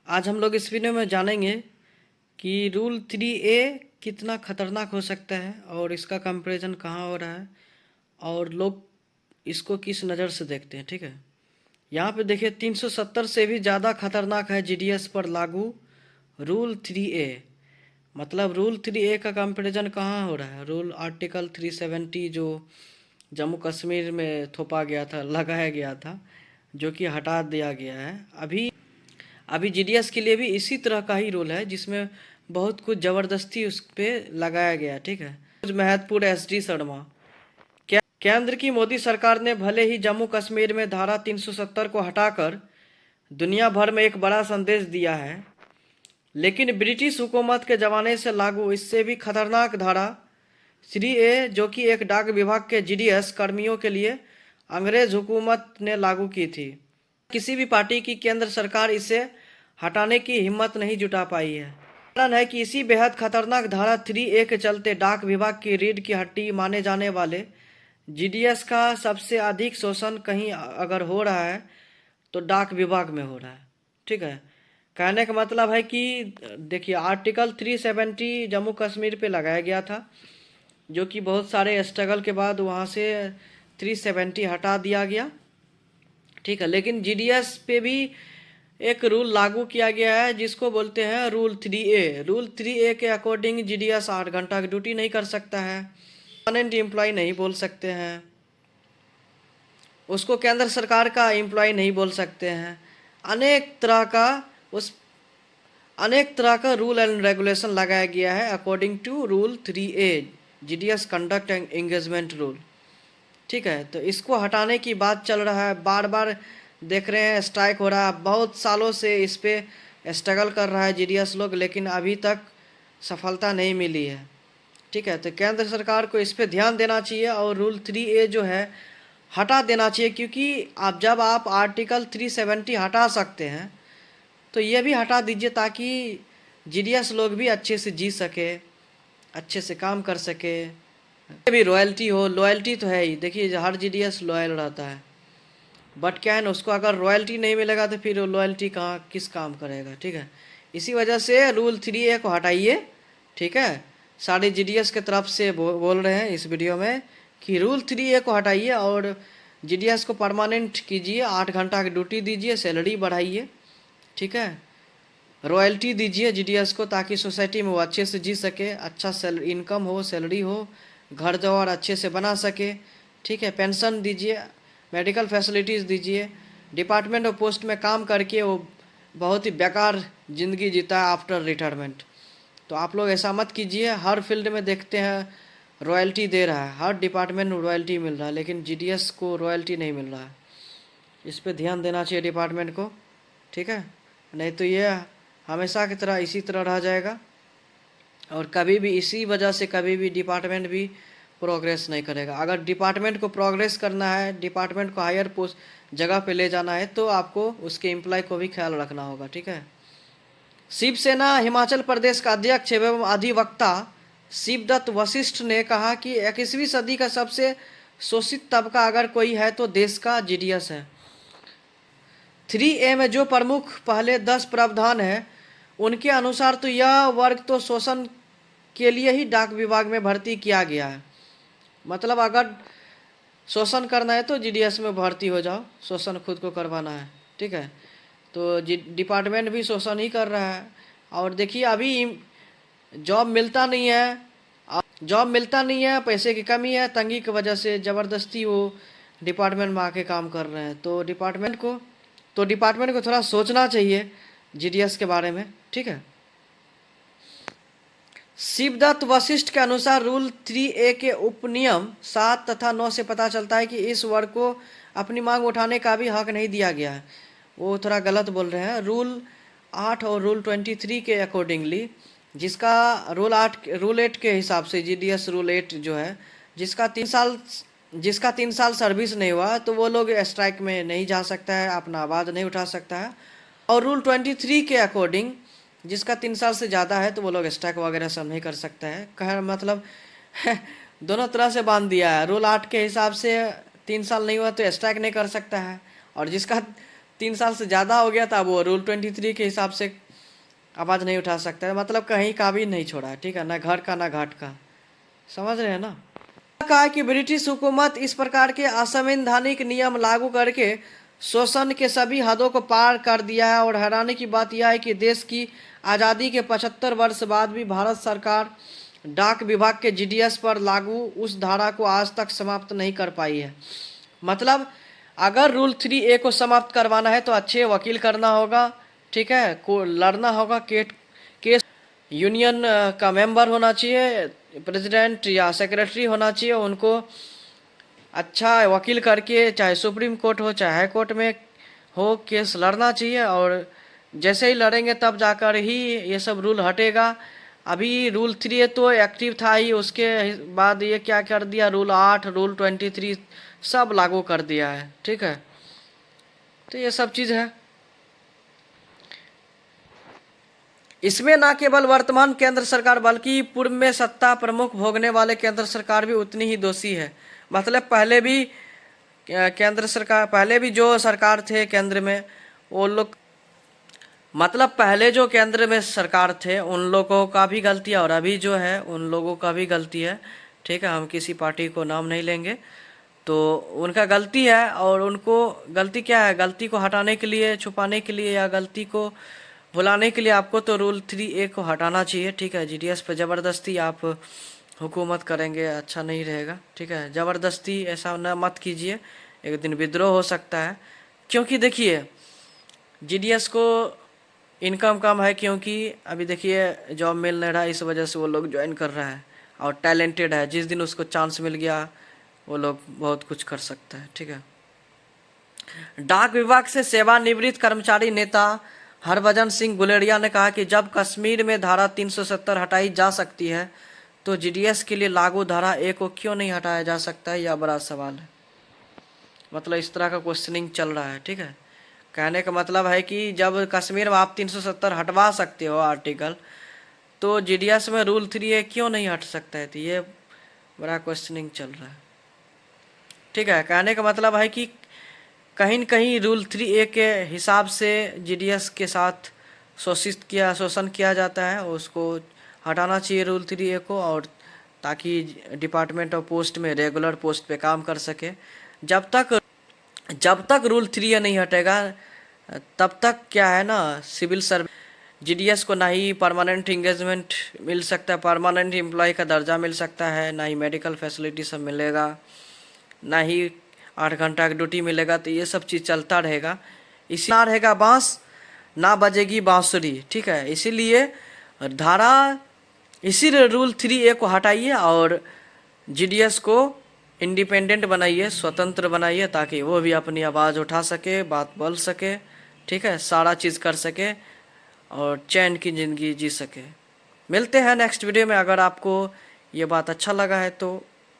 आज हम लोग इस वीडियो में जानेंगे कि रूल 3A कितना खतरनाक हो सकता है और इसका कंपैरिजन कहाँ हो रहा है और लोग इसको किस नज़र से देखते हैं। ठीक है, यहाँ पे देखिए 370 से भी ज़्यादा खतरनाक है जीडीएस पर लागू रूल 3A। मतलब रूल 3A का कंपैरिजन कहाँ हो रहा है? रूल आर्टिकल 370 जो जम्मू कश्मीर में थोपा गया था, लगाया गया था, जो कि हटा दिया गया है। अभी जीडीएस के लिए भी इसी तरह का ही रूल है जिसमें बहुत कुछ ज़बरदस्ती उस पर लगाया गया। ठीक है, कुछ महत्वपूर्ण एसडी शर्मा। केंद्र की मोदी सरकार ने भले ही जम्मू कश्मीर में धारा 370 को हटाकर दुनिया भर में एक बड़ा संदेश दिया है, लेकिन ब्रिटिश हुकूमत के ज़माने से लागू इससे भी खतरनाक धारा 3A, जो कि एक डाक विभाग के जीडीएस कर्मियों के लिए अंग्रेज हुकूमत ने लागू की थी, किसी भी पार्टी की केंद्र सरकार इसे हटाने की हिम्मत नहीं जुटा पाई है। कारण है कि इसी बेहद खतरनाक धारा 3A के चलते डाक विभाग की रीढ़ की हड्डी माने जाने वाले जीडीएस का सबसे अधिक शोषण कहीं अगर हो रहा है तो डाक विभाग में हो रहा है। ठीक है, कहने का मतलब है कि देखिए आर्टिकल 370 जम्मू कश्मीर पे लगाया गया था, जो कि बहुत सारे स्ट्रगल के बाद वहाँ से 370 हटा दिया गया। ठीक है, लेकिन जीडीएस पे भी एक रूल लागू किया गया है जिसको बोलते हैं रूल 3A। रूल 3A के अकॉर्डिंग जीडीएस 8 घंटा की ड्यूटी नहीं कर सकता है, परमानेंट एम्प्लॉय नहीं बोल सकते हैं, उसको केंद्र सरकार का एम्प्लॉय नहीं बोल सकते हैं। अनेक तरह का रूल एंड रेगुलेशन लगाया गया है according to rule 3A, GDS conduct and engagement rule. ठीक है, तो इसको हटाने की बात चल रहा है, बार बार देख रहे हैं स्ट्राइक हो रहा है, बहुत सालों से इस पे स्ट्रगल कर रहा है जीडीएस लोग, लेकिन अभी तक सफलता नहीं मिली है। ठीक है, तो केंद्र सरकार को इस पे ध्यान देना चाहिए और रूल 3A जो है हटा देना चाहिए, क्योंकि जब आप आर्टिकल 370 हटा सकते हैं तो ये भी हटा दीजिए ताकि जीडीएस लोग भी अच्छे से जी सके, अच्छे से काम कर सके, भी रॉयल्टी हो। लॉयल्टी तो है ही, देखिए हर जीडीएस लॉयल रहता है, बट क्या है ना, उसको अगर रॉयल्टी नहीं मिलेगा तो फिर लॉयल्टी कहाँ किस काम करेगा। ठीक है, इसी वजह से रूल 3A को हटाइए। ठीक है, सारे जीडीएस के तरफ से बोल रहे हैं इस वीडियो में कि रूल 3A को हटाइए और जीडीएस को परमानेंट कीजिए, 8 घंटा की ड्यूटी दीजिए, सैलरी बढ़ाइए। ठीक है, रॉयल्टी दीजिए जीडीएस को ताकि सोसाइटी में वो अच्छे से जी सके, अच्छा इनकम हो, सैलरी हो, घर द्वार अच्छे से बना सके। ठीक है, पेंशन दीजिए, मेडिकल फैसिलिटीज़ दीजिए। डिपार्टमेंट और पोस्ट में काम करके वो बहुत ही बेकार ज़िंदगी जीता है आफ्टर रिटायरमेंट। तो आप लोग ऐसा मत कीजिए। हर फील्ड में देखते हैं रॉयल्टी दे रहा है, हर डिपार्टमेंट में रॉयल्टी मिल रहा है, लेकिन जीडीएस को रॉयल्टी नहीं मिल रहा है। इस पर ध्यान देना चाहिए डिपार्टमेंट को। ठीक है, नहीं तो ये हमेशा की तरह इसी तरह रह जाएगा और कभी भी इसी वजह से कभी भी डिपार्टमेंट भी प्रोग्रेस नहीं करेगा। अगर डिपार्टमेंट को प्रोग्रेस करना है, डिपार्टमेंट को हायर पोस्ट जगह पे ले जाना है, तो आपको उसके एम्प्लॉय को भी ख्याल रखना होगा। ठीक है, शिवसेना हिमाचल प्रदेश का अध्यक्ष एवं अधिवक्ता शिवदत्त वशिष्ठ ने कहा कि 21वीं सदी का सबसे शोषित तबका अगर कोई है तो देश का जीडीएस है। 3A में जो प्रमुख पहले 10 प्रावधान हैं उनके अनुसार तो यह वर्ग तो शोषण के लिए ही डाक विभाग में भर्ती किया गया है। मतलब अगर शोषण करना है तो जीडीएस में भर्ती हो जाओ, शोषण खुद को करवाना है। ठीक है, तो डिपार्टमेंट भी शोषण ही कर रहा है। और देखिए अभी जॉब मिलता नहीं है, पैसे की कमी है, तंगी की वजह से ज़बरदस्ती वो डिपार्टमेंट में आके काम कर रहे हैं। तो डिपार्टमेंट को थोड़ा सोचना चाहिए जीडीएस के बारे में। ठीक है, शिवदत्त वशिष्ठ के अनुसार रूल 3A के उपनियम 7 तथा 9 से पता चलता है कि इस वर्ग को अपनी मांग उठाने का भी हक नहीं दिया गया है। वो थोड़ा गलत बोल रहे हैं। रूल 8 और रूल 23 के अकॉर्डिंगली, जिसका रूल 8 के हिसाब से जीडीएस रूल 8 जो है, जिसका 3 साल सर्विस नहीं हुआ तो वो लोग स्ट्राइक में नहीं जा सकता है, अपना आवाज़ नहीं उठा सकता है। और रूल 23 के अकॉर्डिंग जिसका 3 साल से ज़्यादा है तो वो लोग स्ट्राइक वगैरह सब नहीं कर सकता है। कह मतलब दोनों तरह से बांध दिया है। रूल 8 के हिसाब से 3 साल नहीं हुआ तो स्ट्राइक नहीं कर सकता है, और जिसका 3 साल से ज़्यादा हो गया था, वो रूल 23 के हिसाब से आवाज़ नहीं उठा सकता है, मतलब कहीं का भी नहीं छोड़ा है, ठीक है, ना घर का ना घाट का, समझ रहे हैं ना। कहा कि ब्रिटिश हुकूमत इस प्रकार के असंवैधानिक नियम लागू करके शोषण के सभी हदों को पार कर दिया है। और हैरानी की बात यह है कि देश की आज़ादी के 75 वर्ष बाद भी भारत सरकार डाक विभाग के जीडीएस पर लागू उस धारा को आज तक समाप्त नहीं कर पाई है। मतलब अगर रूल 3A को समाप्त करवाना है तो अच्छे वकील करना होगा, ठीक है, को लड़ना होगा, केस यूनियन का मेंबर होना चाहिए, प्रेसिडेंट या सेक्रेटरी होना चाहिए, उनको अच्छा वकील करके चाहे सुप्रीम कोर्ट हो चाहे हाई कोर्ट में हो केस लड़ना चाहिए। और जैसे ही लड़ेंगे तब जाकर ही ये सब रूल हटेगा। अभी रूल 3 तो एक्टिव था ही, उसके बाद ये क्या कर दिया, रूल 8 रूल 23 सब लागू कर दिया है, ठीक है। तो ये सब चीज़ है। इसमें न केवल वर्तमान केंद्र सरकार बल्कि पूर्व में सत्ता प्रमुख भोगने वाले केंद्र सरकार भी उतनी ही दोषी है। मतलब पहले भी केंद्र सरकार, पहले भी जो सरकार थे केंद्र में, वो लोग, मतलब पहले जो केंद्र में सरकार थे उन लोगों का भी गलती है और अभी जो है उन लोगों का भी गलती है, ठीक है। हम किसी पार्टी को नाम नहीं लेंगे, तो उनका गलती है। और उनको गलती क्या है, गलती को हटाने के लिए, छुपाने के लिए या गलती को भुलाने के लिए आपको तो रूल 3A को हटाना चाहिए, ठीक है। जीडीएस पर ज़बरदस्ती आप हुकूमत करेंगे अच्छा नहीं रहेगा, ठीक है। ज़बरदस्ती ऐसा न मत कीजिए, एक दिन विद्रोह हो सकता है। क्योंकि देखिए जीडीएस को इनकम कम है, क्योंकि अभी देखिए जॉब मिल नहीं रहा, इस वजह से वो लोग ज्वाइन कर रहा है। और टैलेंटेड है, जिस दिन उसको चांस मिल गया वो लोग बहुत कुछ कर सकता है, ठीक है। डाक विभाग से सेवानिवृत्त कर्मचारी नेता हरभजन सिंह गुलेरिया ने कहा कि जब कश्मीर में धारा 370 हटाई जा सकती है तो जीडीएस के लिए लागू धारा 1 को क्यों नहीं हटाया जा सकता है, यह बड़ा सवाल है। मतलब इस तरह का क्वेश्चनिंग चल रहा है, ठीक है। कहने का मतलब है कि जब कश्मीर में आप 370 हटवा सकते हो आर्टिकल, तो जीडीएस में रूल 3A क्यों नहीं हट सकता है, तो ये बड़ा क्वेश्चनिंग चल रहा है, ठीक है। कहने का मतलब है कि कहीं न कहीं रूल 3A के हिसाब से जीडीएस के साथ शोषण किया जाता है, उसको हटाना चाहिए रूल 3A को, और ताकि डिपार्टमेंट ऑफ पोस्ट में रेगुलर पोस्ट पे काम कर सके। जब तक रूल 3A नहीं हटेगा तब तक क्या है ना, सिविल सर्विस जीडीएस को ना ही परमानेंट इंगेजमेंट मिल सकता है, परमानेंट एम्प्लॉय का दर्जा मिल सकता है, ना ही मेडिकल फैसिलिटी सब मिलेगा, ना ही 8 घंटा का ड्यूटी मिलेगा। तो ये सब चीज़ चलता रहेगा, इसी ना रहेगा बांस ना बजेगी बांसुरी, ठीक है। इसीलिए धारा इसी रूल 3A को हटाइए और जीडीएस को इंडिपेंडेंट बनाइए, स्वतंत्र बनाइए, ताकि वो भी अपनी आवाज़ उठा सके, बात बोल सके, ठीक है, सारा चीज़ कर सके और चैन की ज़िंदगी जी सके। मिलते हैं नेक्स्ट वीडियो में। अगर आपको ये बात अच्छा लगा है तो